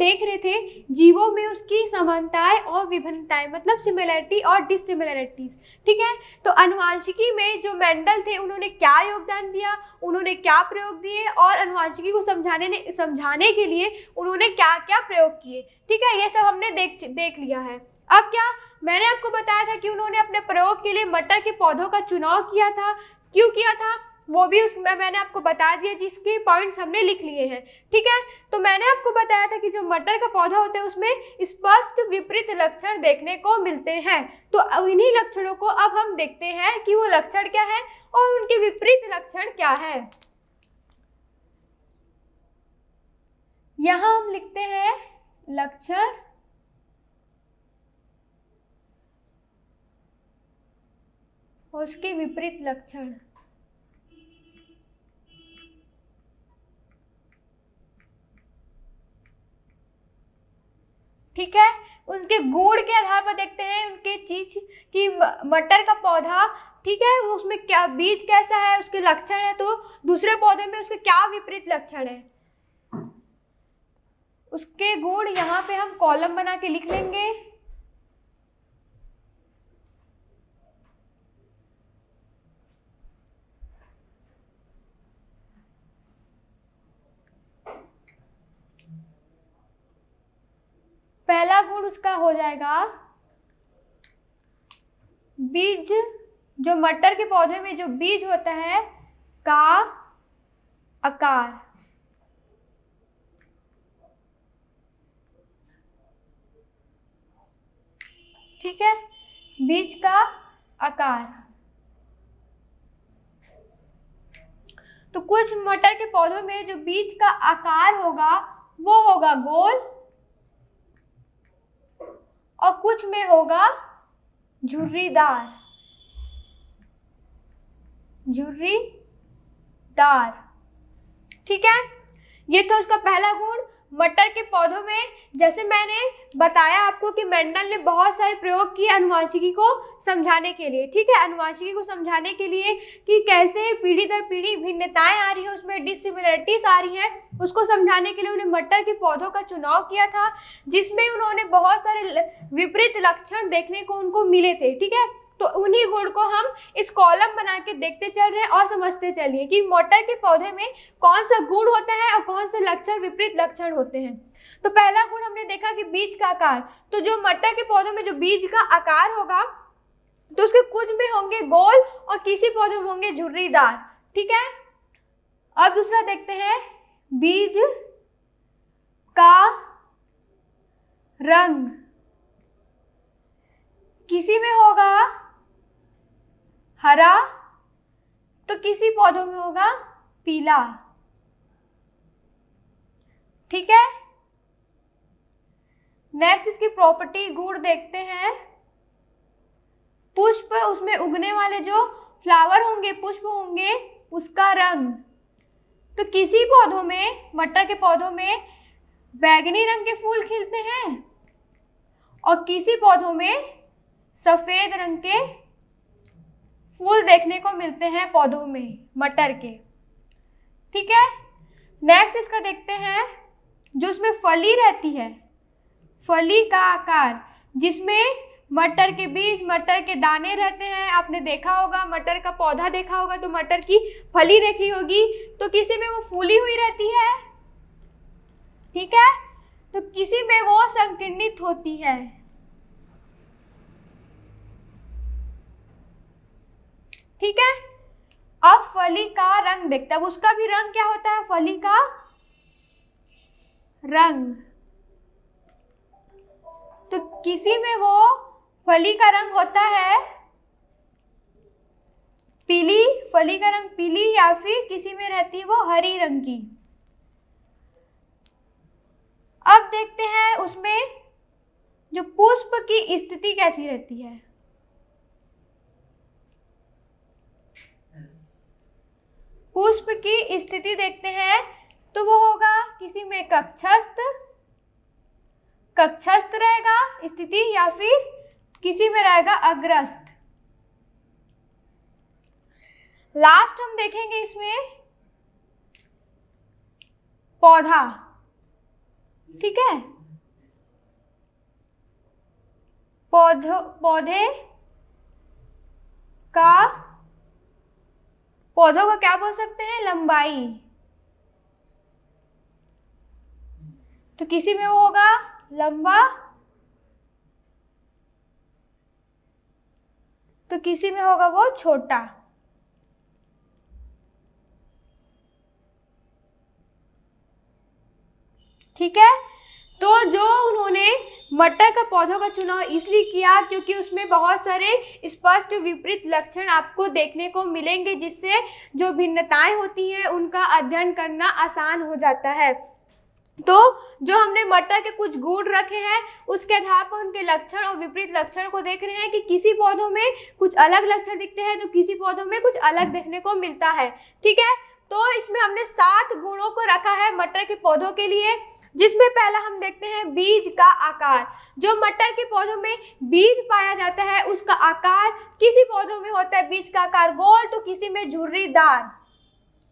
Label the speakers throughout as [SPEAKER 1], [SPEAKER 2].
[SPEAKER 1] देख रहे थे जीवों में उसकी समानताएं और विभिन्नताएं, मतलब सिमिलरिटी और डिससिमिलरिटीज। ठीक है, तो अनुवांशिकी में जो मेंडल थे उन्होंने क्या योगदान दिया, उन्होंने क्या प्रयोग दिए और अनुवांशिकी को समझाने के लिए उन्होंने क्या क्या प्रयोग किए। ठीक है, ये सब हमने देख लिया है। अब क्या मैंने आपको बताया था कि उन्होंने अपने प्रयोग के लिए मटर के पौधों का चुनाव किया था। क्यों किया था वो भी उसमें मैंने आपको बता दिया, जिसके पॉइंट्स हमने लिख लिए हैं। ठीक है, तो मैंने आपको बताया था कि जो मटर का पौधा होता है उसमें स्पष्ट विपरीत लक्षण देखने को मिलते हैं। तो इन्हीं लक्षणों को अब हम देखते हैं कि वो लक्षण क्या है और उनके विपरीत लक्षण क्या है। यहां हम लिखते हैं लक्षण और उसके विपरीत लक्षण। ठीक है, उसके गुण के आधार पर देखते हैं उनके चीज की मटर का पौधा, ठीक है, उसमें क्या बीज कैसा है, उसके लक्षण है, तो दूसरे पौधे में उसके क्या विपरीत लक्षण है, उसके गुण यहाँ पे हम कॉलम बना के लिख लेंगे। पहला गुण उसका हो जाएगा बीज, जो मटर के पौधे में जो बीज होता है का आकार। ठीक है, बीज का आकार। तो कुछ मटर के पौधों में जो बीज का आकार होगा वो होगा गोल और कुछ में होगा झुर्रीदार। ठीक है, ये तो उसका पहला गुण। मटर के पौधों में जैसे मैंने बताया आपको कि मेंडल ने बहुत सारे प्रयोग किए अनुवांशिकी को समझाने के लिए। ठीक है, अनुवांशिकी को समझाने के लिए कि कैसे पीढ़ी दर पीढ़ी भिन्नताएं आ रही है, उसमें डिससिमिलरिटीज आ रही है, उसको समझाने के लिए उन्हें मटर के पौधों का चुनाव किया था, जिसमें उन्होंने बहुत सारे विपरीत लक्षण देखने को उनको मिले थे। ठीक है, तो उन्हीं गुण को हम इस कॉलम बना के देखते चल रहे हैं और समझते चलिए कि मटर के पौधे में कौन सा गुण होता है और कौन से लक्षण विपरीत लक्षण होते हैं। तो पहला गुण हमने देखा कि बीज का आकार। तो जो मटर के पौधों में जो बीज का आकार होगा तो उसके कुछ में होंगे गोल और किसी पौधे में होंगे झुर्रीदार। ठीक है, अब दूसरा देखते हैं बीज का रंग। किसी में होगा हरा तो किसी पौधों में होगा पीला। ठीक है, नेक्स्ट इसकी प्रॉपर्टी गुण देखते हैं। पुष्प, उसमें उगने वाले जो फ्लावर होंगे, पुष्प होंगे, उसका रंग। तो किसी पौधों में, मटर के पौधों में बैगनी रंग के फूल खिलते हैं और किसी पौधों में सफेद रंग के फूल देखने को मिलते हैं पौधों में मटर के। ठीक है, नेक्स्ट इसका देखते हैं जो उसमें फली रहती है, फली का आकार, जिसमें मटर के बीज, मटर के दाने रहते हैं। आपने देखा होगा, मटर का पौधा देखा होगा तो मटर की फली देखी होगी, तो किसी में वो फूली हुई रहती है, ठीक है, तो किसी में वो संकीर्णित होती है। ठीक है, अब फली का रंग देखते हैं। अब उसका भी रंग क्या होता है, फली का रंग। तो किसी में वो फली का रंग होता है पीली, फली का रंग पीली, या फिर किसी में रहती है वो हरी रंग की। अब देखते हैं उसमें जो पुष्प की स्थिति कैसी रहती है। पुष्प की स्थिति देखते हैं तो वो होगा किसी में कक्षस्थ रहेगा स्थिति, या फिर किसी में रहेगा अग्रस्थ। लास्ट हम देखेंगे इसमें पौधा। ठीक है, पौधे का पौधों का क्या बोल सकते हैं, लंबाई। तो किसी में वो होगा लंबा, तो किसी में होगा वो छोटा। ठीक है, तो जो उन्होंने मटर का पौधों का चुनाव इसलिए किया क्योंकि उसमें बहुत सारे स्पष्ट विपरीत लक्षण आपको देखने को मिलेंगे, जिससे जो भिन्नताएं होती हैं उनका अध्ययन करना आसान हो जाता है। तो जो हमने मटर के कुछ गुण रखे हैं उसके आधार पर उनके लक्षण और विपरीत लक्षण को देख रहे हैं कि किसी पौधों में कुछ अलग लक्षण दिखते हैं तो किसी पौधों में कुछ अलग देखने को मिलता है। ठीक है, तो इसमें हमने 7 गुणों को रखा है मटर के पौधों के लिए, जिसमें पहला हम देखते हैं बीज का आकार। जो मटर के पौधों में बीज पाया जाता है उसका आकार, किसी पौधों में होता है बीज का आकार गोल तो किसी में झुर्रीदार।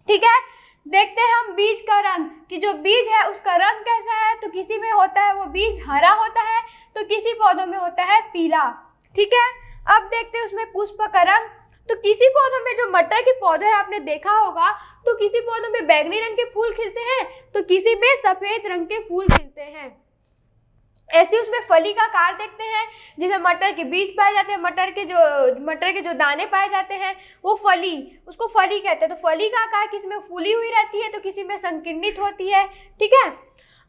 [SPEAKER 1] ठीक है, देखते हैं हम बीज का रंग कि जो बीज है उसका रंग कैसा है, तो किसी में होता है वो बीज हरा होता है तो किसी पौधों में होता है पीला। ठीक है, अब देखते हैं उसमें पुष्प का रंग। तो किसी पौधों में जो मटर के पौधे आपने देखा होगा तो किसी पौधों में बैंगनी रंग के फूल खिलते हैं तो किसी में सफेद रंग के फूल खिलते हैं। ऐसे उसमें फली का आकार देखते हैं, जिसे मटर के बीज पाए जाते हैं, मटर के जो दाने पाए जाते हैं वो फली, उसको फली कहते हैं। तो फली का आकार किसी में फूली हुई रहती है तो किसी में संकीर्णित होती है। ठीक है,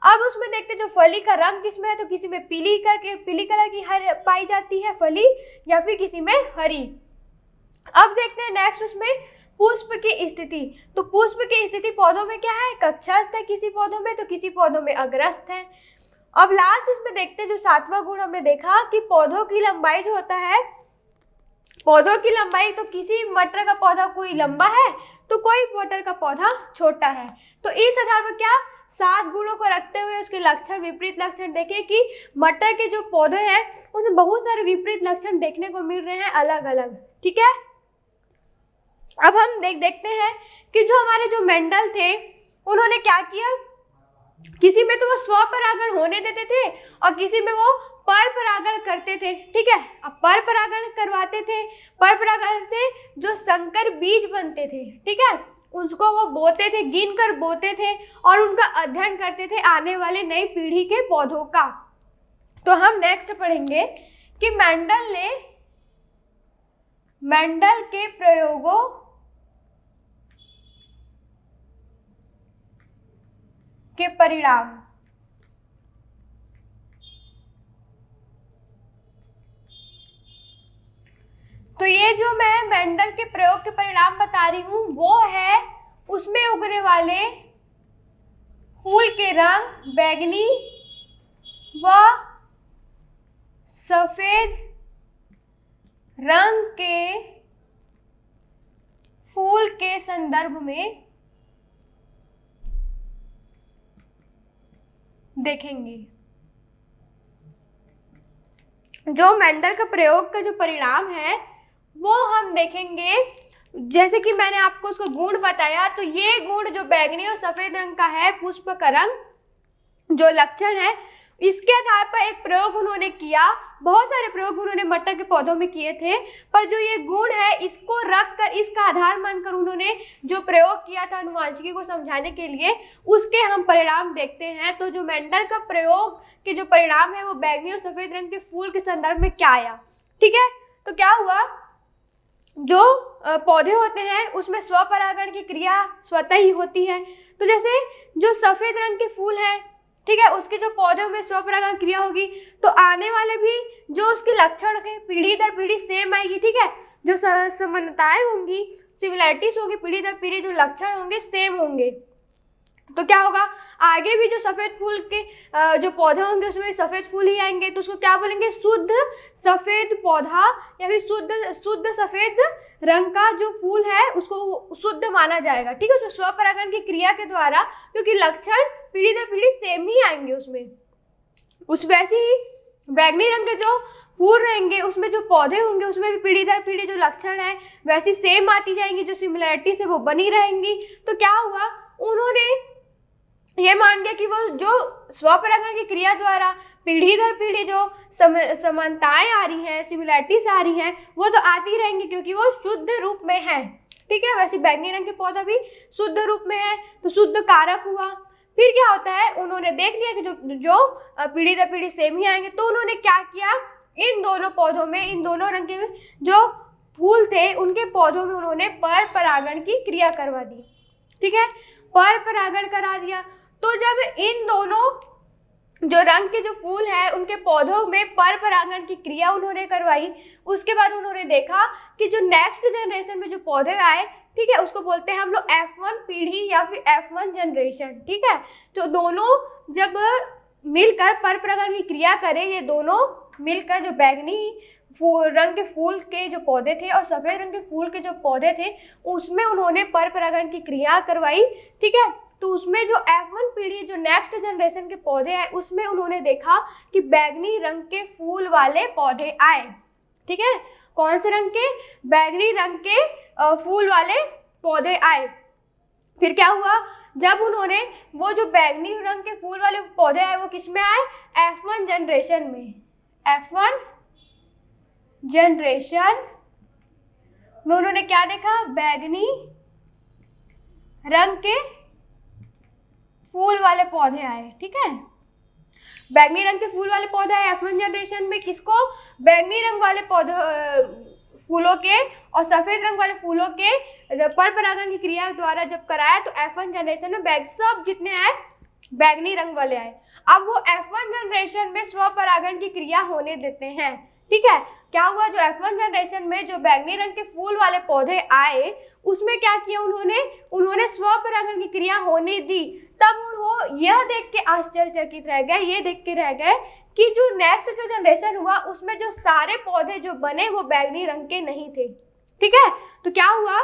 [SPEAKER 1] अब उसमें देखते हैं जो फली का रंग किसमें है, तो किसी में पीली कलर की हर पाई जाती है फली, या फिर किसी में हरी। अब देखते हैं नेक्स्ट उसमें पुष्प की स्थिति। तो पुष्प की स्थिति पौधों में क्या है, कक्षस्थ है किसी पौधों में तो किसी पौधों में अग्रस्थ है। अब लास्ट इसमें देखते हैं जो 7वां गुण हमने देखा कि पौधों की लंबाई जो होता है, पौधों की लंबाई, तो किसी मटर का पौधा कोई लंबा है तो कोई मटर का पौधा छोटा है। तो इस आधार पर क्या 7 गुणों को रखते हुए उसके लक्षण विपरीत लक्षण देखे कि मटर के जो पौधे हैं उसमें बहुत सारे विपरीत लक्षण देखने को मिल रहे हैं अलग अलग। ठीक है, अब हम देखते हैं कि जो हमारे जो मेंडल थे उन्होंने क्या किया, किसी में तो वो स्वपरागण होने देते थे और किसी में वो पर परागण करते थे। ठीक है, अब पर परागण करवाते थे, पर परागण से जो संकर बीज बनते थे, ठीक है, उसको वो बोते थे, गिन कर बोते थे और उनका अध्ययन करते थे आने वाले नई पीढ़ी के पौधों का। तो हम नेक्स्ट पढ़ेंगे कि मेंडल के प्रयोगों के परिणाम। तो ये जो मैं मेंडल के प्रयोग के परिणाम बता रही हूं वो है उसमें उगने वाले फूल के रंग बैंगनी व सफेद रंग के फूल के संदर्भ में देखेंगे। जो मेंडल का प्रयोग का जो परिणाम है वो हम देखेंगे, जैसे कि मैंने आपको उसको गुण बताया, तो ये गुण जो बैंगनी और सफेद रंग का है, पुष्प का रंग जो लक्षण है, इसके आधार पर एक प्रयोग उन्होंने किया। बहुत सारे प्रयोग उन्होंने मटर के पौधों में किए थे, पर जो ये गुण है इसको रखकर, इसका आधार मानकर उन्होंने जो प्रयोग किया था आनुवंशिकी को समझाने के लिए, उसके हम परिणाम देखते हैं। तो जो मेंडल का प्रयोग के जो परिणाम है वो बैंगनी और सफेद रंग के फूल के संदर्भ में क्या आया। ठीक है, तो क्या हुआ, जो पौधे होते हैं उसमें स्वपरागण की क्रिया स्वतः ही होती है। तो जैसे जो सफेद रंग के फूल है, ठीक है, उसके जो पौधों में स्वपरागण क्रिया होगी तो आने वाले भी जो उसके लक्षण है पीढ़ी दर पीढ़ी सेम आएगी। ठीक है, जो समानताएं होंगी, सिमिलैरिटीज होगी, पीढ़ी दर पीढ़ी जो लक्षण होंगे सेम होंगे। तो क्या होगा, आगे भी जो सफेद फूल के जो पौधे होंगे उसमें सफेद फूल ही आएंगे, तो उसको क्या बोलेंगे, शुद्ध सफेद पौधा, या फिर शुद्ध सफेद रंग का जो फूल है उसको शुद्ध माना जाएगा। ठीक है, उसमें स्वपरागण की क्रिया के द्वारा, क्योंकि लक्षण पीढ़ी दर पीढ़ी सेम ही आएंगे उसमें। उस वैसे ही बैंगनी रंग के जो फूल रहेंगे उसमें जो पौधे होंगे उसमें भी पीढ़ी दर पीढ़ी जो लक्षण है वैसी सेम आती जाएंगी, जो सिमिलैरिटीज है वो बनी रहेंगी। तो क्या हुआ, उन्होंने ये मान गया कि वो जो स्वपरागण की क्रिया द्वारा पीढ़ी दर पीढ़ी जो समानताएं आ रही हैं, सिमिलैरिटीज आ रही हैं, वो तो आती रहेंगी क्योंकि वो शुद्ध रूप में है। ठीक है, वैसे बैंगनी रंग के पौधा भी शुद्ध रूप में है, तो शुद्ध कारक हुआ। फिर क्या होता है, उन्होंने देख लिया कि जो पीढ़ी दर पीढ़ी सेम ही आएंगे, तो उन्होंने क्या किया, इन दोनों पौधों में, इन दोनों रंग के जो फूल थे उनके पौधों में उन्होंने पर परागण की क्रिया करवा दी। ठीक है, पर परागण करा दिया। तो जब इन दोनों जो रंग के जो फूल है उनके पौधों में पर परागण की क्रिया उन्होंने करवाई, उसके बाद उन्होंने देखा कि जो नेक्स्ट जनरेशन में जो पौधे आए, ठीक है, उसको बोलते हैं हम लोग F1 पीढ़ी या फिर F1 जनरेशन। ठीक है, तो दोनों जब मिलकर पर परागण की क्रिया करें, ये दोनों मिलकर जो बैंगनी रंग के फूल के जो पौधे थे और सफेद रंग के फूल के जो पौधे थे, उसमें उन्होंने पर परागण की क्रिया करवाई। ठीक है, तो उसमें जो F1 पीढ़ी, जो नेक्स्ट जनरेशन के पौधे हैं, उसमें उन्होंने देखा कि बैंगनी रंग के फूल वाले पौधे आए। ठीक है, कौन से रंग के, बैंगनी रंग के फूल वाले पौधे आए। फिर क्या हुआ, जब उन्होंने वो जो बैंगनी रंग के फूल वाले पौधे आए वो किस में आए, F1 जनरेशन में। F1 जनरेशन में उन्होंने क्या देखा, बैंगनी रंग के फूल वाले पौधे आए। ठीक है, बैंगनी रंग के फूल वाले पौधे आए F1 जनरेशन में, किसको, बैंगनी रंग वाले पौधे फूलों के और सफेद रंग वाले फूलों के पर परागण की क्रिया द्वारा जब कराया तो F1 जनरेशन में सब जितने आए बैंगनी रंग वाले आए। अब वो F1 जनरेशन में स्वपरागण की क्रिया होने देते हैं। ठीक है, क्या हुआ, जो F1 जनरेशन में जो बैंगनी रंग के फूल वाले पौधे आए उसमें क्या किया उन्होंने स्वपरागण की क्रिया होने दी। तब वो यह देख के आश्चर्यचकित रह गए, ये देख के रह गए कि जो नेक्स्ट जो जनरेशन हुआ उसमें जो सारे पौधे जो बने वो बैंगनी रंग के नहीं थे। ठीक है, तो क्या हुआ,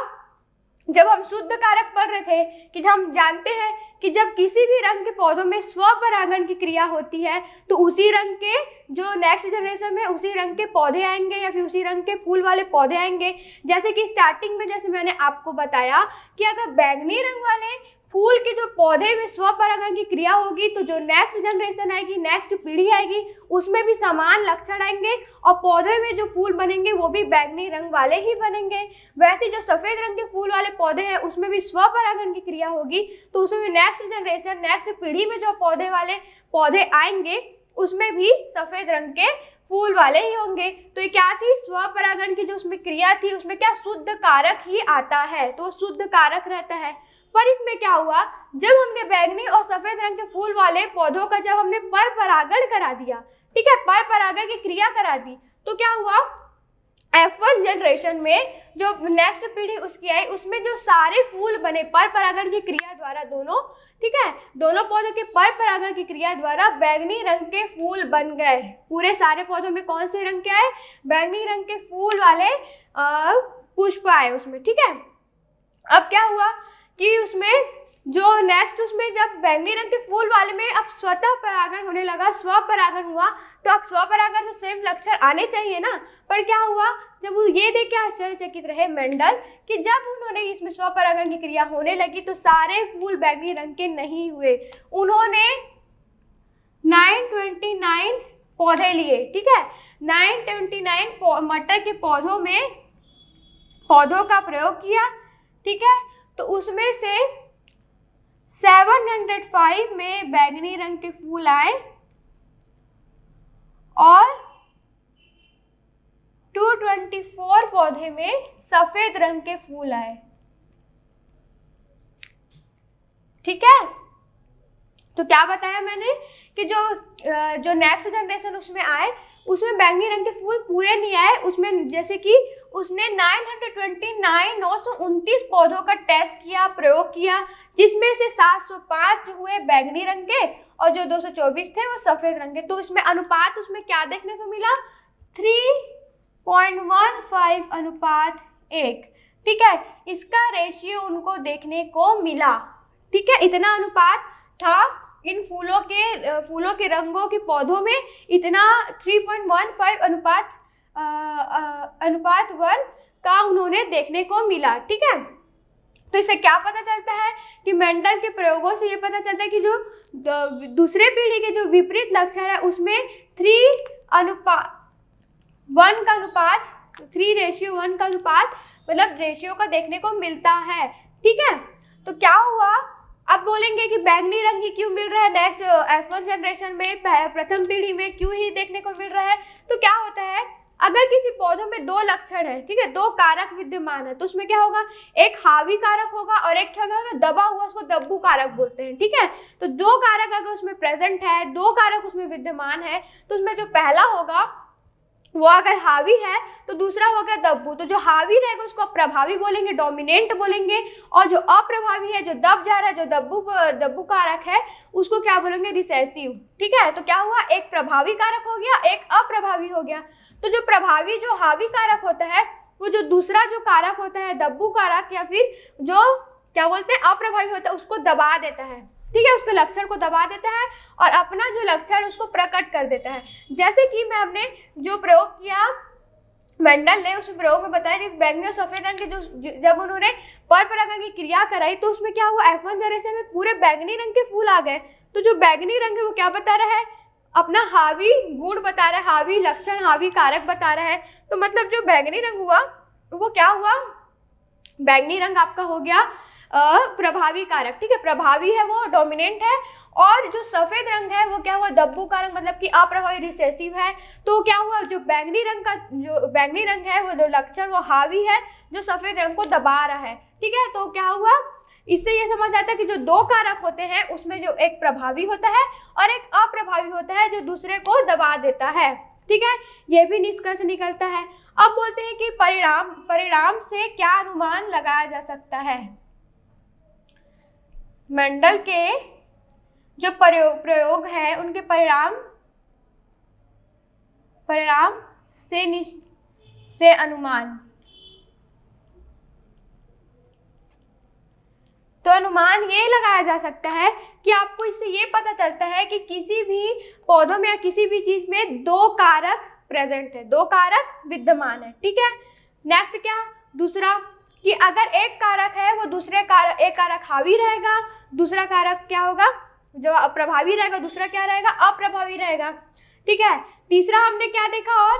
[SPEAKER 1] जब हम शुद्ध कारक पढ़ रहे थे कि हम जानते हैं कि जब किसी भी रंग के पौधों में स्वपरागण की क्रिया होती है तो उसी रंग के जो नेक्स्ट जनरेशन में उसी रंग के पौधे आएंगे या फिर उसी रंग के फूल वाले पौधे आएंगे। जैसे कि स्टार्टिंग में जैसे मैंने आपको बताया कि अगर बैंगनी रंग वाले फूल के जो पौधे में स्वपरागण की क्रिया होगी तो जो नेक्स्ट जनरेशन आएगी, नेक्स्ट पीढ़ी आएगी, उसमें भी समान लक्षण आएंगे और पौधे में जो फूल बनेंगे वो भी बैंगनी रंग वाले ही बनेंगे। वैसे जो सफेद रंग के फूल वाले पौधे हैं उसमें भी स्वपरागण की क्रिया होगी तो उसमें भी नेक्स्ट जनरेशन, नेक्स्ट पीढ़ी में जो पौधे आएंगे उसमें भी सफेद रंग के फूल वाले ही होंगे। तो ये क्या थी, स्वपरागण की जो उसमें क्रिया थी उसमें क्या शुद्ध कारक ही आता है, तो शुद्ध कारक रहता है। पर इसमें क्या हुआ, जब हमने बैंगनी और सफेद रंग के फूल वाले पौधों का जब हमने पर परागण करा दिया, ठीक है, पर परागण की क्रिया करा दी, तो क्या हुआ, F1 जनरेशन में जो नेक्स्ट पीढ़ी उसकी आई उसमें जो सारे फूल बने पर परागण की क्रिया द्वारा दोनों, ठीक है, दोनों पौधों के पर परागण की क्रिया द्वारा बैंगनी रंग के फूल बन गए। पूरे सारे पौधों में कौन से रंग के आए, बैंगनी रंग के फूल वाले पुष्प आए उसमें। ठीक है, अब क्या हुआ कि उसमें जो नेक्स्ट उसमें जब बैंगनी रंग के फूल वाले में अब स्वतः परागण होने लगा, स्वपरागण हुआ, तो अब स्वपरागण तो सेम लक्षण आने चाहिए ना। पर क्या हुआ, जब वो ये देख के आश्चर्यचकित रहे मेंडल कि जब उन्होंने इसमें स्वपरागण की क्रिया होने लगी तो सारे फूल बैंगनी रंग के नहीं हुए। उन्होंने 929 पौधे लिए। ठीक है, 929 मटर के पौधों का प्रयोग किया। ठीक है, तो उसमें से 705 में बैंगनी रंग के फूल आए और 224 पौधे में सफेद रंग के फूल आए। ठीक है, तो क्या बताया मैंने कि जो नेक्स्ट जनरेशन उसमें आए उसमें बैंगनी रंग के फूल पूरे नहीं आए। उसमें जैसे कि उसने 929 पौधों का टेस्ट किया, प्रयोग किया, जिसमें से 705 हुए बैंगनी रंग के और जो 224 थे वो सफेद रंग के। तो इसमें अनुपात उसमें क्या देखने को मिला, 3.15 अनुपात 1। ठीक है, इसका रेशियो उनको देखने को मिला। ठीक है, इतना अनुपात था इन फूलों के रंगों के पौधों में, इतना 3.15 अनुपात 1 का उन्होंने देखने को मिला। ठीक है, तो इससे क्या पता चलता है कि मेंडल के प्रयोगों से ये पता चलता है कि जो दूसरे पीढ़ी के जो विपरीत लक्षण है उसमें 3:1 का अनुपात 3:1 का अनुपात मतलब रेशियो का देखने को मिलता है। ठीक है, तो क्या हुआ, अब बोलेंगे कि बैंगनी रंग ही क्यों मिल रहा है नेक्स्ट F1 जनरेशन में, प्रथम पीढ़ी में क्यों ही देखने को मिल रहा है। तो क्या होता है, अगर किसी पौधों में 2 लक्षण है, ठीक है, 2 कारक विद्यमान है, तो उसमें क्या होगा, एक हावी कारक होगा और एक क्या होगा, दबा हुआ, उसको दब्बू कारक बोलते हैं। ठीक है, तो 2 कारक अगर उसमें प्रेजेंट है, 2 कारक उसमें विद्यमान है, तो उसमें जो पहला होगा वो अगर हावी है तो दूसरा हो गया दब्बू। तो जो हावी रहेगा उसको प्रभावी बोलेंगे, डोमिनेंट बोलेंगे, और जो अप्रभावी है, जो दब जा रहा है, जो दब्बू कारक है, उसको क्या बोलेंगे, रिसेसिव। ठीक है, तो क्या हुआ, एक प्रभावी कारक हो गया, एक अप्रभावी हो गया। तो जो प्रभावी, जो हावी कारक होता है, वो जो दूसरा जो कारक होता है दब्बू कारक या फिर जो क्या बोलते हैं अप्रभावी होता है, उसको दबा देता है। ठीक है, उसके लक्षण को दबा देता है और अपना जो लक्षण उसको प्रकट कर देता है। जैसे कि मैं हमने जो प्रयोग किया मेंडल ने, उस प्रयोग में बताया कि बैंगनी और सफेद रंग के जो जब उन्होंने पर परागण की क्रिया कराई तो उसमें क्या हुआ, F1 जनरेशन में पूरे बैंगनी रंग के फूल आ गए। तो जो बैंगनी रंग है वो क्या बता रहा है, अपना हावी गुण बता रहा है, हावी लक्षण, हावी कारक बता रहा है। तो मतलब जो बैंगनी रंग हुआ वो क्या हुआ, बैंगनी रंग आपका हो गया प्रभावी कारक। ठीक है, प्रभावी है वो, डोमिनेंट है, और जो सफेद रंग है वो क्या हुआ, दब्बू कारक, मतलब कि अप्रभावी, रिसेसिव है। तो क्या हुआ, जो बैंगनी रंग है वो जो लक्षण वो हावी है, जो सफेद रंग को दबा रहा है। ठीक है, तो क्या हुआ, इससे ये समझ आता है कि जो 2 कारक होते हैं उसमें जो एक प्रभावी होता है और एक अप्रभावी होता है जो दूसरे को दबा देता है। ठीक है, ये भी निष्कर्ष निकलता है। अब बोलते हैं कि परिणाम से क्या अनुमान लगाया जा सकता है। मेंडल के जो प्रयोग है उनके परिणाम से अनुमान, तो अनुमान ये लगाया जा सकता है कि आपको इससे ये पता चलता है कि किसी भी पौधों में या किसी भी चीज में 2 कारक प्रेजेंट है, 2 कारक विद्यमान है। ठीक है, नेक्स्ट क्या, दूसरा कि अगर एक कारक है वो एक कारक हावी रहेगा, दूसरा कारक क्या होगा, जो अप्रभावी रहेगा, दूसरा क्या रहेगा, अप्रभावी रहेगा। ठीक है, तीसरा हमने क्या देखा और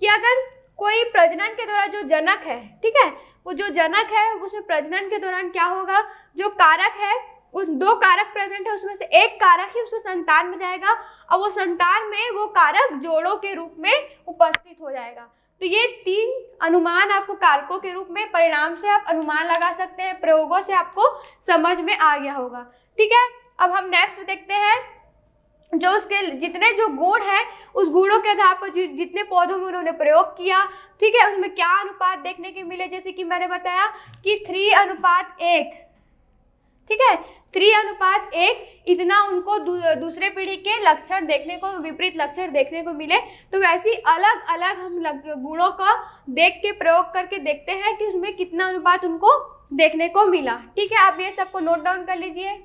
[SPEAKER 1] कि अगर कोई प्रजनन के दौरान जो जनक है, ठीक है, वो जो जनक है उसमें प्रजनन के दौरान क्या होगा, जो कारक है, उस 2 कारक प्रेजेंट है उसमें से एक कारक ही उससे संतान में जाएगा और वो संतान में वो कारक जोड़ों के रूप में उपस्थित हो जाएगा। तो ये 3 अनुमान आपको कारकों के रूप में परिणाम से आप अनुमान लगा सकते हैं, प्रयोगों से आपको समझ में आ गया होगा। ठीक है, अब हम नेक्स्ट देखते हैं जो उसके जितने जो गुण है उस गुणों के आधार पर जितने पौधों में उन्होंने प्रयोग किया, ठीक है, उसमें क्या अनुपात देखने के मिले, जैसे कि मैंने बताया कि 3:1, ठीक है, 3:1 इतना उनको दूसरे पीढ़ी के लक्षण देखने को, विपरीत लक्षण देखने को मिले। तो वैसे अलग अलग हम गुणों का देख के प्रयोग करके देखते हैं कि उसमें कितना अनुपात उनको देखने को मिला। ठीक है, आप ये सबको नोट डाउन कर लीजिए।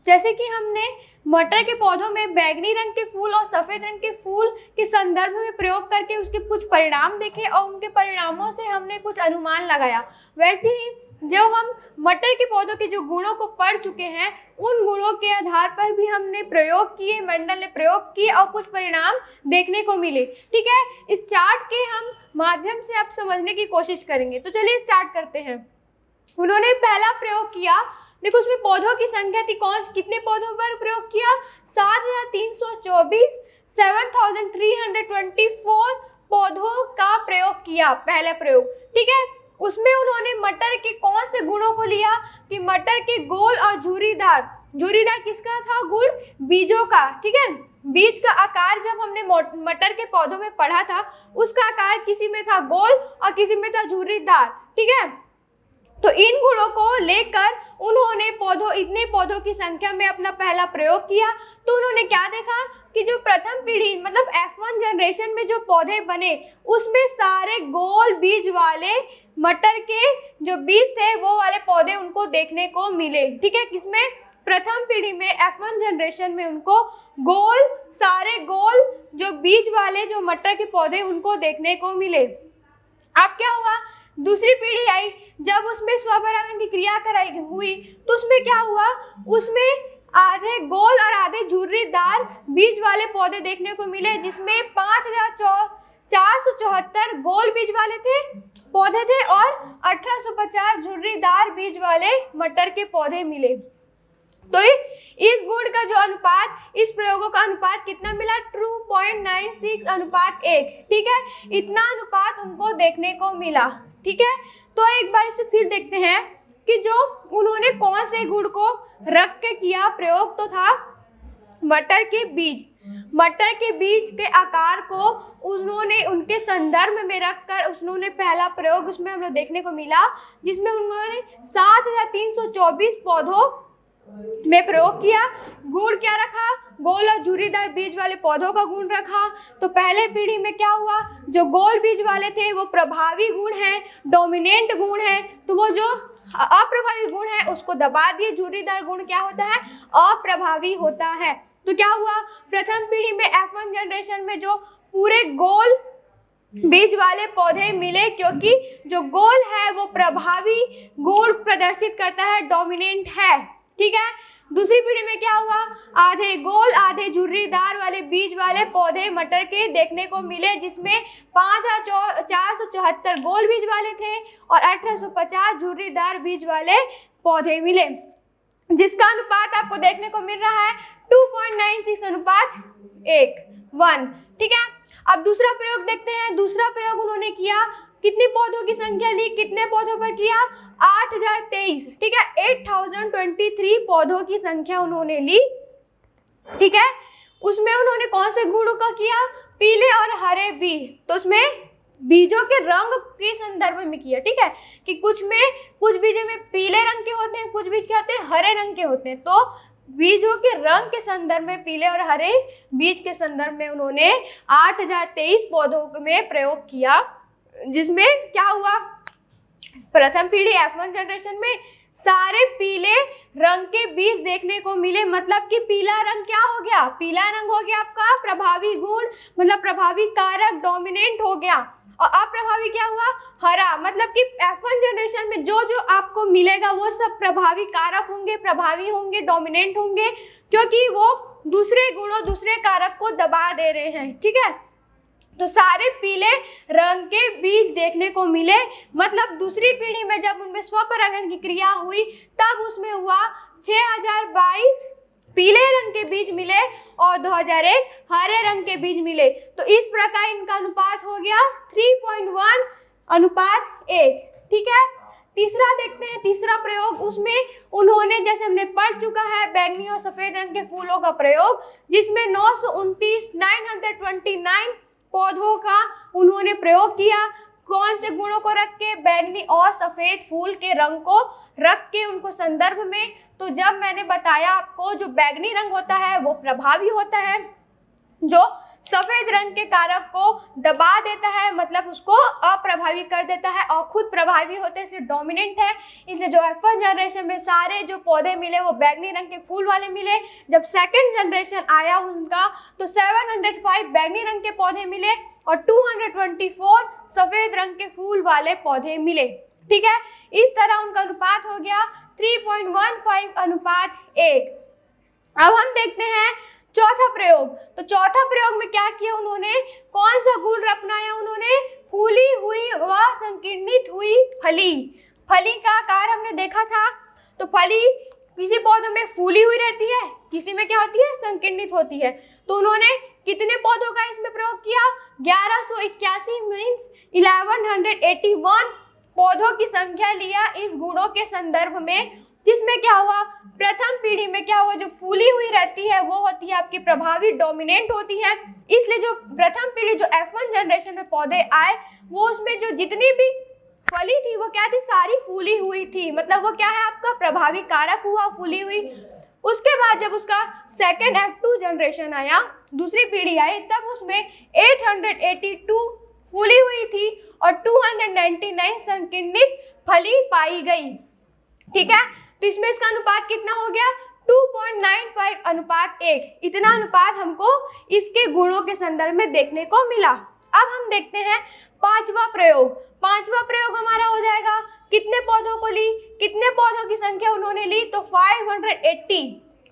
[SPEAKER 1] जैसे कि हमने मटर के पौधों में बैंगनी रंग के फूल और सफेद रंग के फूल के संदर्भ में प्रयोग करके उसके कुछ परिणाम देखे और उनके परिणामों से हमने कुछ अनुमान लगाया, वैसे ही जब हम मटर के पौधों के जो गुणों को पढ़ चुके हैं उन गुणों के आधार पर भी हमने प्रयोग किए, मेंडल ने प्रयोग किए और कुछ परिणाम देखने को मिले। ठीक है, इस चार्ट के हम माध्यम से आप समझने की कोशिश करेंगे। तो चलिए स्टार्ट करते हैं। उन्होंने पहला प्रयोग किया, देखो उसमें पौधों की संख्या थी, कितने पौधों पर प्रयोग किया, 7324, 7324 पौधों का प्रयोग किया, पहला प्रयोग। ठीक है, उसमें उन्होंने मटर के कौन से गुणों को लिया कि मटर के गोल और झुर्रीदार किसका था गुण, बीजों का। ठीक है, बीज का आकार जब हमने मटर के पौधों में पढ़ा था उसका आकार किसी में था गोल और किसी में था झुर्रीदार। ठीक है, तो इन गुणों को लेकर उन्होंने इतने पौधों की संख्या में अपना पहला प्रयोग किया। तो उन्होंने क्या देखा कि जो प्रथम पीढ़ी मतलब F1 जनरेशन में जो पौधे बने उसमें सारे गोल बीज वाले मटर के जो बीज थे वो वाले पौधे उनको देखने को मिले। ठीक है, किसमें, प्रथम पीढ़ी में F1 जनरेशन में उनको सारे गोल जो बीज वाले जो मटर के पौधे उनको देखने को मिले। अब क्या हुआ, दूसरी पीढ़ी आई, जब उसमें स्वपरागण की क्रिया कराई हुई तो उसमें क्या हुआ, उसमें आधे गोल और आधे झुर्रीदार बीज वाले पौधे देखने को मिले, जिसमें 5474 गोल बीज वाले थे पौधे थे और 1850 झुर्रीदार बीज वाले मटर के पौधे मिले। तो इस गुण का जो अनुपात, इस प्रयोगों का अनुपात कितना मिला, 2.96:1। ठीक है, इतना अनुपात उनको देखने को मिला। ठीक है, तो एक बार इसे फिर देखते हैं कि जो उन्होंने कौन से गुण को रख के किया प्रयोग, तो था मटर के बीज। मटर के बीज के आकार को उन्होंने उनके संदर्भ में रखकर उन्होंने पहला प्रयोग उसमें हम लोग देखने को मिला, जिसमें उन्होंने 7324 पौधों में प्रयोग किया। गुण क्या रखा, गोल और झुर्रीदार बीज वाले पौधों का गुण रखा। तो पहले पीढ़ी में क्या हुआ, जो गोल बीज वाले थे वो प्रभावी गुण है, डोमिनेंट गुण है, तो वो जो अप्रभावी गुण है उसको दबा दिए। झुर्रीदार गुण क्या होता है, अप्रभावी होता है। तो क्या हुआ, प्रथम पीढ़ी में F1 जनरेशन में जो पूरे गोल बीज वाले पौधे मिले, क्योंकि जो गोल है वो प्रभावी गुण प्रदर्शित करता है, डोमिनेंट है। ठीक है, दूसरी पीढ़ी में क्या हुआ, आधे गोल आधे झुर्रीदार वाले बीज वाले पौधे मटर के देखने को मिले, जिसमें 5474 गोल बीज वाले थे और 1850 झुर्रीदार बीज वाले पौधे मिले, जिसका अनुपात आपको देखने को मिल रहा है 2.96:1। ठीक है, अब दूसरा प्रयोग देखते हैं। दूसरा प्रयोग उन्होंने किया, कितने पौधों की संख्या ली, कितने पौधों पर किया, 8023। ठीक है, 8023 पौधों की संख्या उन्होंने ली। ठीक है, उसमें उन्होंने कौन से गुणों का किया, पीले और हरे बीज। तो उसमें बीजों के रंग के संदर्भ में किया। ठीक है, कि कुछ बीजों में पीले रंग के होते हैं, कुछ बीज क्या होते हैं, हरे रंग के होते हैं। तो बीजों के रंग के संदर्भ में पीले और हरे बीज के संदर्भ में उन्होंने 8023 पौधों में प्रयोग किया, जिसमें क्या हुआ, प्रथम पीढ़ी F1 जनरेशन में सारे पीले रंग के बीज देखने को मिले। मतलब कि पीला रंग क्या हो गया, पीला रंग हो गया आपका प्रभावी गुण, मतलब प्रभावी कारक, डोमिनेंट हो गया। और अप्रभावी क्या हुआ, हरा। मतलब कि F1 जनरेशन में जो जो आपको मिलेगा वो सब प्रभावी कारक होंगे, प्रभावी होंगे, डोमिनेंट होंगे, क्योंकि वो दूसरे गुणों दूसरे कारक को दबा दे रहे हैं। ठीक है, तो सारे पीले रंग के बीज देखने को मिले। मतलब दूसरी पीढ़ी में जब उनमें स्वपरागण की क्रिया हुई तब उसमें हुआ 6022 पीले रंग के बीज मिले और 2001 हरे रंग के बीज मिले। तो इस प्रकार इनका अनुपात हो गया 3.1:1। ठीक है, तीसरा देखते हैं, तीसरा प्रयोग। उसमें उन्होंने, जैसे हमने पढ़ चुका है, बैंगनी और सफेद रंग के फूलों का प्रयोग, जिसमें 929 पौधों का उन्होंने प्रयोग किया। कौन से गुणों को रख के, बैंगनी और सफेद फूल के रंग को रख के उनको संदर्भ में। तो जब मैंने बताया आपको, जो बैंगनी रंग होता है वो प्रभावी होता है, जो सफेद रंग के कारक को दबा देता है, मतलब उसको अप्रभावी कर देता है, और खुद प्रभावी होते से डोमिनेंट है। इसलिए जो F1 जनरेशन में सारे जो पौधे मिले वो बैंगनी रंग के फूल वाले मिले। जब सेकंड जनरेशन आया उनका तो 705 बैंगनी रंग के पौधे मिले और 224 सफेद रंग के फूल वाले पौधे मिले। ठीक है, इस तरह उनका अनुपात हो गया 3.15:1। अब हम देखते हैं चौथा प्रयोग। तो चौथा प्रयोग में क्या किया उन्होंने, कौन सा गुण अपनाया उन्होंने, फूली हुई व संकीर्णित हुई फली। फली का आकार हमने देखा था, तो फली किसी पौधे में फूली हुई रहती है, किसी में क्या होती है, संकीर्णित होती है। तो उन्होंने कितने पौधों का इसमें प्रयोग किया, 1181 मीन्स 1181 पौधों की संख्या लिया इस गुणों के संदर्भ में। जिसमें क्या हुआ, प्रथम पीढ़ी में क्या हुआ, जो फूली हुई रहती है वो होती है आपकी प्रभावी, डोमिनेंट होती है। इसलिए जो प्रथम पीढ़ी जो F1 जनरेशन में पौधे आए, वो उसमें जो जितनी भी फली थी वो क्या थी, सारी फूली हुई थी। मतलब वो क्या है, आपका प्रभावी कारक हुआ, फूली हुई। उसके बाद जब उसका सेकेंड F2 जनरेशन आया, दूसरी पीढ़ी आई, तब उसमें 882 फूली हुई थी और 299 संकीर्णित फली पाई गई। ठीक है, तो इसमें इसका अनुपात कितना हो गया, 2.95:1। इतना अनुपात हमको इसके गुणों के संदर्भ में देखने को मिला। अब हम देखते हैं पांचवा प्रयोग। पांचवा प्रयोग हमारा हो जाएगा, कितने पौधों को ली, कितने पौधों की संख्या उन्होंने ली, तो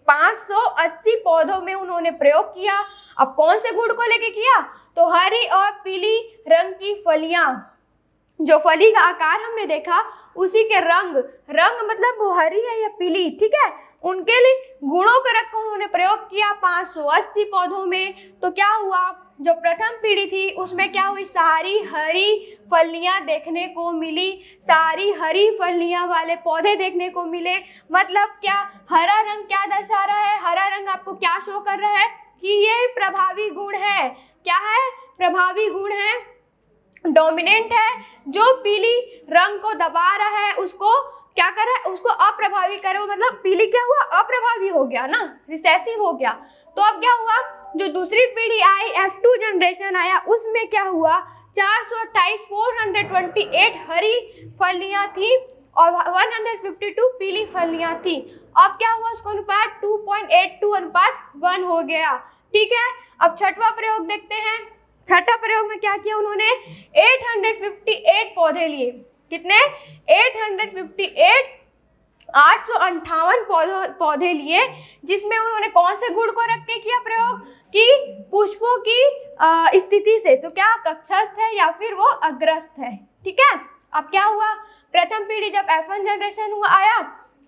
[SPEAKER 1] 580 पौधों में उन्होंने प्रयोग किया। अब कौन से गुण को लेके किया, तो हरी और पीली रंग की फलियां, जो फली का आकार हमने देखा उसी के रंग मतलब वो हरी है या पीली, ठीक है, उनके लिए गुणों को रखकर उन्होंने प्रयोग किया 580 पौधों में। तो क्या हुआ, जो प्रथम पीढ़ी थी उसमें क्या हुई, सारी हरी फलियां देखने को मिली, सारी हरी फलियां वाले पौधे देखने को मिले। मतलब क्या, हरा रंग क्या दर्शा रहा है, हरा रंग आपको क्या शो कर रहा है कि ये प्रभावी गुण है। क्या है, प्रभावी गुण है, डोमिनेंट है। जो पीली रंग को दबा रहा है उसको क्या कर रहा है, उसको अप्रभावी करे, मतलब पीली क्या हुआ, अप्रभावी हो गया ना, रिसेसिव हो गया। तो अब क्या हुआ, जो दूसरी पीढ़ी आई, F2 जनरेशन आया, उसमें क्या हुआ, 428 हरी फलियां थी और 152 पीली फलियां थी। अब क्या हुआ, उसका अनुपात 2.82:1 हो गया, ठीक है। अब छठवां प्रयोग देखते हैं। छठा प्रयोग में क्या किया उन्होंने, 858 पौधे लिए। कितने, 858 पौधे लिए, जिसमें उन्होंने कौन से गुण को रख के किया प्रयोग, कि पुष्पों की स्थिति से, तो क्या कक्षस्थ है या फिर वो अग्रस्थ है, ठीक है। अब क्या हुआ, प्रथम पीढ़ी जब F1 जनरेशन हुआ आया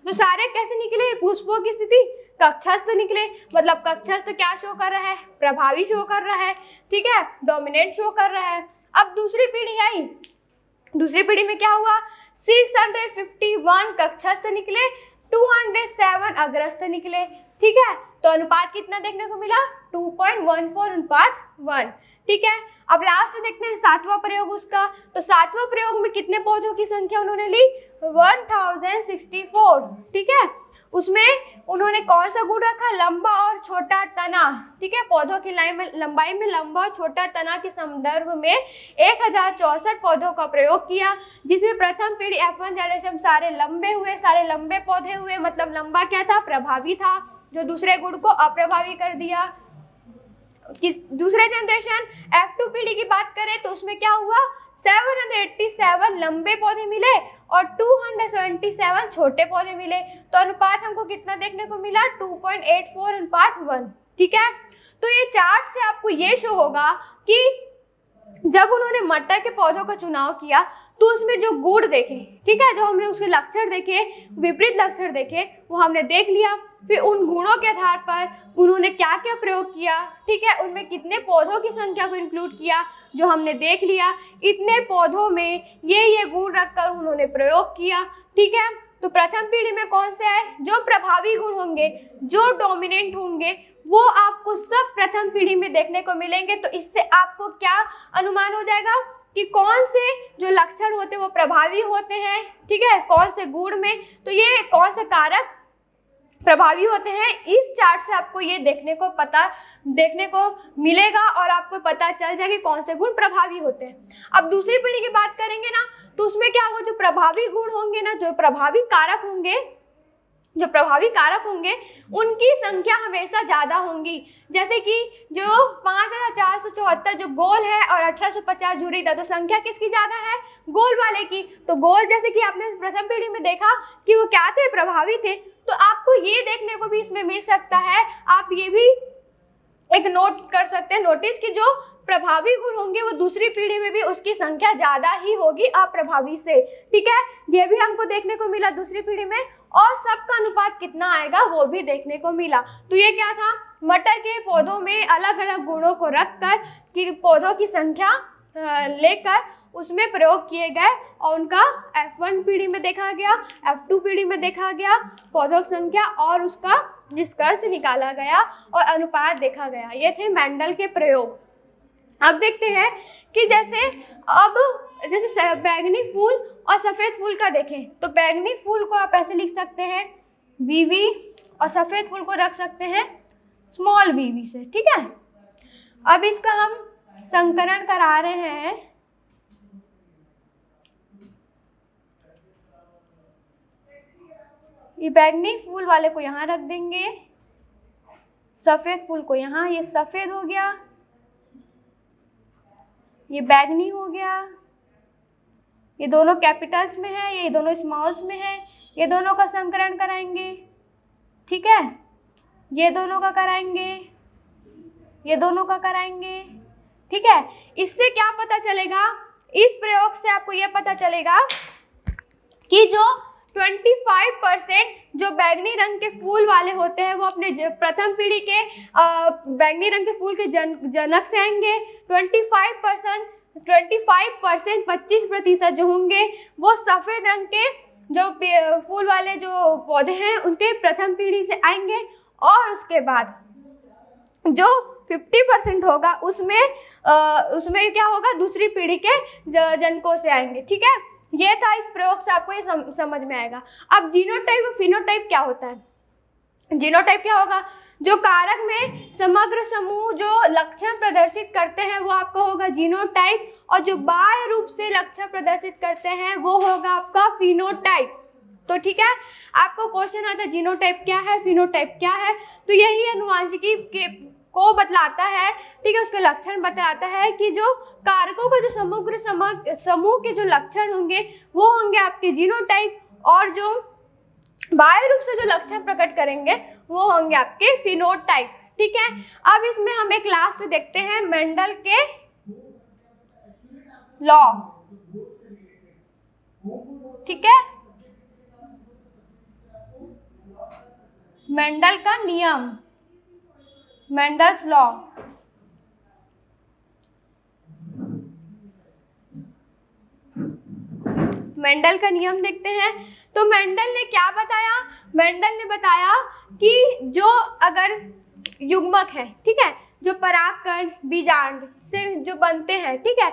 [SPEAKER 1] तो सारे कैसे निकले, पुष्पों की स्थिति कक्षस्थ निकले। मतलब कक्षस्थ क्या शो कर रहा है, प्रभावी शो कर रहा है, ठीक है, डोमिनेंट शो कर रहा है। अब दूसरी पीढ़ी आई, दूसरी पीढ़ी में क्या हुआ, 651 कक्षस्थ निकले, 207 अग्रस्थ निकले, ठीक है। तो अनुपात कितना देखने को मिला, 2.14:1, ठीक है। अब लास्ट देखते हैं सातवां प्रयोग उसका। तो सातवां प्रयोग में कितने पौधों की संख्या उन्होंने ली, 1064, ठीक है। उसमें उन्होंने कौन सा गुण रखा, लंबा और छोटा तना, ठीक है। पौधों की लंबाई में लंबा और छोटा तना के संदर्भ में 1064 पौधों का प्रयोग किया, जिसमें प्रथम पीढ़ी F1 जनरेशन सारे लंबे हुए, सारे लंबे पौधे हुए। मतलब लंबा क्या था, प्रभावी था, जो दूसरे गुण को अप्रभावी कर दिया। कि दूसरे जनरेशन F2 पीढ़ी की बात करें तो उसमें क्या हुआ, 787 लंबे पौधे मिले और 277 छोटे पौधे मिले। तो अनुपात हमको कितना देखने को मिला, 2.84:1, ठीक है। तो ये चार्ट से आपको ये शो होगा कि जब उन्होंने मटर के पौधों का चुनाव किया तो उसमें जो गुण देखे, ठीक है, जो हमने उसके लक्षण देखे, विपरीत लक्षण देखे, वो हमने देख लिया। फिर उन गुणों के आधार पर उन्होंने क्या क्या प्रयोग किया, ठीक है, उनमें कितने पौधों की संख्या को इंक्लूड किया, जो हमने देख लिया। इतने पौधों में ये गुण रखकर उन्होंने प्रयोग किया, ठीक है। तो प्रथम पीढ़ी में कौन से है, जो प्रभावी गुण होंगे, जो डोमिनेंट होंगे, वो आपको सब प्रथम पीढ़ी में देखने को मिलेंगे। तो इससे आपको क्या अनुमान हो जाएगा कि कौन से जो लक्षण होते हैं वो प्रभावी होते हैं, ठीक है, कौन से गुण में, तो ये कौन से कारक प्रभावी होते हैं। इस चार्ट से आपको ये देखने को मिलेगा और आपको पता चल जाएगा कि कौन से गुण प्रभावी होते हैं। अब दूसरी पीढ़ी की बात करेंगे ना, तो उसमें क्या होगा, जो प्रभावी गुण होंगे ना, जो प्रभावी कारक होंगे उनकी संख्या हमेशा ज्यादा होंगी। जैसे कि जो 5474 जो गोल है और 1850 झुर्रीदार, तो संख्या किसकी ज्यादा है, गोल वाले की। तो गोल जैसे कि आपने प्रथम पीढ़ी में देखा कि वो क्या थे, प्रभावी थे। तो आपको ये देखने को भी इसमें मिल सकता है, आप ये भी एक नोट कर सकते हैं, नोटिस कि जो प्रभावी गुण होंगे वो दूसरी पीढ़ी में भी उसकी संख्या ज्यादा ही होगी अप्रभावी से, ठीक है। ये भी हमको देखने को मिला दूसरी पीढ़ी में, और सबका अनुपात कितना आएगा वो भी देखने को मिला। तो ये क्या था, मटर के पौधों में अलग अलग गुणों को रखकर कि पौधों की संख्या लेकर उसमें प्रयोग किए गए और उनका F1 पीढ़ी में देखा गया, F2 पीढ़ी में देखा गया, पौधों की संख्या और उसका निष्कर्ष निकाला गया और अनुपात देखा गया। ये थे मेंडल के प्रयोग। अब देखते हैं कि जैसे बैंगनी फूल और सफेद फूल का देखें, तो बैंगनी फूल को आप ऐसे लिख सकते हैं VV और सफेद फूल को रख सकते हैं स्मॉल VV से, ठीक है। अब इसका हम संकरण करा रहे हैं। ये बैंगनी फूल वाले को यहाँ रख देंगे, सफेद फूल को यहाँ, ये सफेद हो गया ये बैगनी हो गया, ये दोनों कैपिटल्स में है, ये दोनों स्मॉल्स में है, ये दोनों का संकरण कराएंगे, ठीक है, ये दोनों का कराएंगे, ये दोनों का कराएंगे, ठीक है। इससे क्या पता चलेगा, इस प्रयोग से आपको यह पता चलेगा कि जो 25% जो बैंगनी रंग के फूल वाले होते हैं वो अपने प्रथम पीढ़ी के बैंगनी रंग के फूल के जनक से आएंगे। 25% 25% जो होंगे वो सफेद रंग के जो फूल वाले जो पौधे हैं उनके प्रथम पीढ़ी से आएंगे, और उसके बाद जो 50% होगा उसमें क्या होगा, दूसरी पीढ़ी के जनकों से आएंगे, ठीक है। ये था, इस प्रयोग से आपको ये समझ में आएगा। अब जीनोटाइप और फिनोटाइप क्या होता है। जीनोटाइप क्या होगा, जो कारक में समग्र समूह जो लक्षण प्रदर्शित करते हैं वो आपका होगा जीनोटाइप, और जो बाह्य रूप से लक्षण प्रदर्शित करते हैं वो होगा आपका फिनोटाइप। तो ठीक है, आपको क्वेश्चन आता है जीनोटाइप क्या है, फिनोटाइप क्या है, तो यही आनुवंशिकी को बतलाता है, ठीक है, उसके लक्षण बताता है कि जो कारकों का जो समग्र समूह के जो लक्षण होंगे वो होंगे आपके जीनोटाइप, और जो बाह्य रूप से जो लक्षण प्रकट करेंगे वो होंगे आपके फिनोटाइप, ठीक है। अब इसमें हम एक लास्ट देखते हैं मेंडल के लॉ, ठीक है, मेंडल का नियम, मेंडल्स लॉ। मेंडल का नियम देखते हैं। तो मेंडल ने क्या बताया, मेंडल ने बताया कि जो अगर युग्मक है, ठीक है, जो परागकण बीजांड से जो बनते हैं, ठीक है,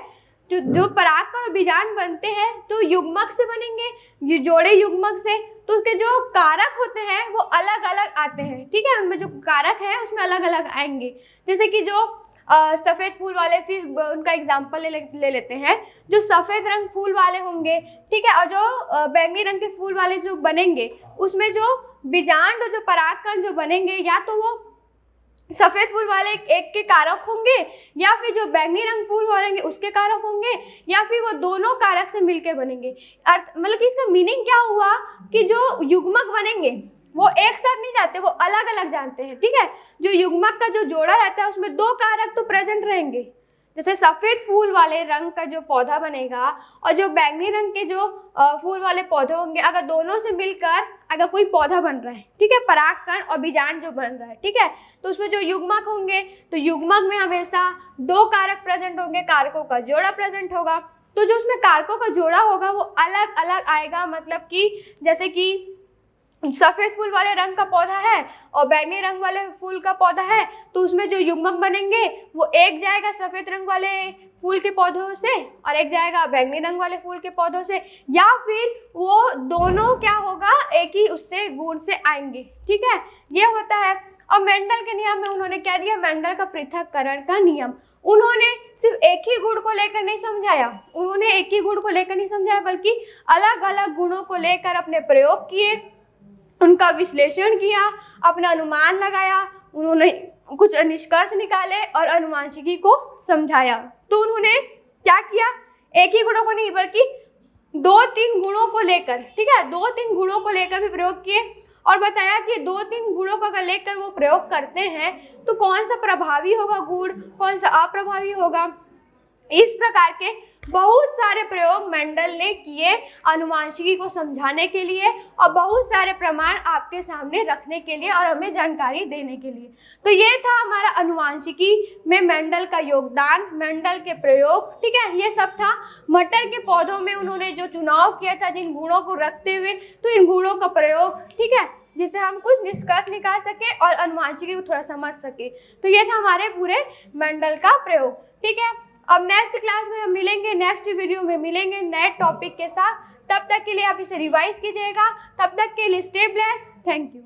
[SPEAKER 1] जो परागकण और बीजांड बनते हैं तो युग्मक से बनेंगे, ये जोड़े युग्मक से, तो उसके जो कारक होते हैं वो अलग अलग आते हैं, ठीक है, उनमें जो कारक है उसमें अलग अलग आएंगे। जैसे कि जो सफेद फूल वाले, फिर उनका एग्जाम्पल ले लेते हैं, जो सफेद रंग फूल वाले होंगे, ठीक है, और जो बैंगनी रंग के फूल वाले जो बनेंगे उसमें जो बीजांड और जो परागकण जो बनेंगे या तो वो सफेद फूल वाले एक के कारक होंगे, या फिर जो बैंगनी रंग फूल बनेंगे उसके कारक होंगे, या फिर वो दोनों कारक से मिलके बनेंगे। अर्थ मतलब कि इसका मीनिंग क्या हुआ कि जो युग्मक बनेंगे वो एक साथ नहीं जाते, वो अलग अलग जानते हैं, ठीक है। जो युग्मक का जो जोड़ा रहता है उसमें दो कारक तो प्रेजेंट रहेंगे, जैसे सफेद फूल वाले रंग का जो पौधा बनेगा और जो बैंगनी रंग के जो फूल वाले पौधे होंगे, अगर दोनों से मिलकर अगर कोई पौधा बन रहा है, ठीक है, परागकण और बीजांड जो बन रहा है, ठीक है, तो उसमें जो युग्मक होंगे तो युग्मक में हमेशा दो कारक प्रेजेंट होंगे, कारकों का जोड़ा प्रेजेंट होगा। तो जो उसमें कारकों का जोड़ा होगा वो अलग अलग आएगा, मतलब कि जैसे कि सफेद फूल वाले रंग का पौधा है और बैंगनी रंग वाले फूल का पौधा है, तो उसमें जो युग्मक बनेंगे वो एक जाएगा सफेद रंग वाले फूल के पौधों से और एक जाएगा बैंगनी रंग वाले फूल के पौधों से, या फिर वो दोनों क्या होगा एक ही उससे गुण से आएंगे, ठीक है, ये होता है। और मेंडल के नियम में उन्होंने क्या दिया, मेंडल का पृथक्करण का नियम। उन्होंने सिर्फ एक ही गुण को लेकर नहीं समझाया, उन्होंने एक ही गुण को लेकर नहीं समझाया, बल्कि अलग अलग गुणों को लेकर अपने प्रयोग किए, उनका विश्लेषण किया, अपना अनुमान लगाया, उन्होंने कुछ निष्कर्ष निकाले और आनुवंशिकी को समझाया। तो उन्होंने क्या किया, एक ही गुणों को नहीं बल्कि दो तीन गुणों को लेकर, ठीक है, दो तीन गुणों को लेकर भी प्रयोग किए और बताया कि दो तीन गुणों को अगर लेकर वो प्रयोग करते हैं तो कौन सा प्रभावी होगा गुण, कौन सा अप्रभावी होगा। इस प्रकार के बहुत सारे प्रयोग मेंडल ने किए आनुवंशिकी को समझाने के लिए और बहुत सारे प्रमाण आपके सामने रखने के लिए और हमें जानकारी देने के लिए। तो ये था हमारा आनुवंशिकी में मेंडल का योगदान, मेंडल के प्रयोग, ठीक है, ये सब था। मटर के पौधों में उन्होंने जो चुनाव किया था जिन गुणों को रखते हुए, तो इन गुणों का प्रयोग, ठीक है, जिससे हम कुछ निष्कर्ष निकाल सके और आनुवंशिकी को थोड़ा समझ सके। तो ये था हमारे पूरे मेंडल का प्रयोग, ठीक है। अब नेक्स्ट क्लास में हम मिलेंगे, नेक्स्ट वीडियो में मिलेंगे नए टॉपिक के साथ। तब तक के लिए आप इसे रिवाइज कीजिएगा। तब तक के लिए स्टे ब्लेस्ड, थैंक यू।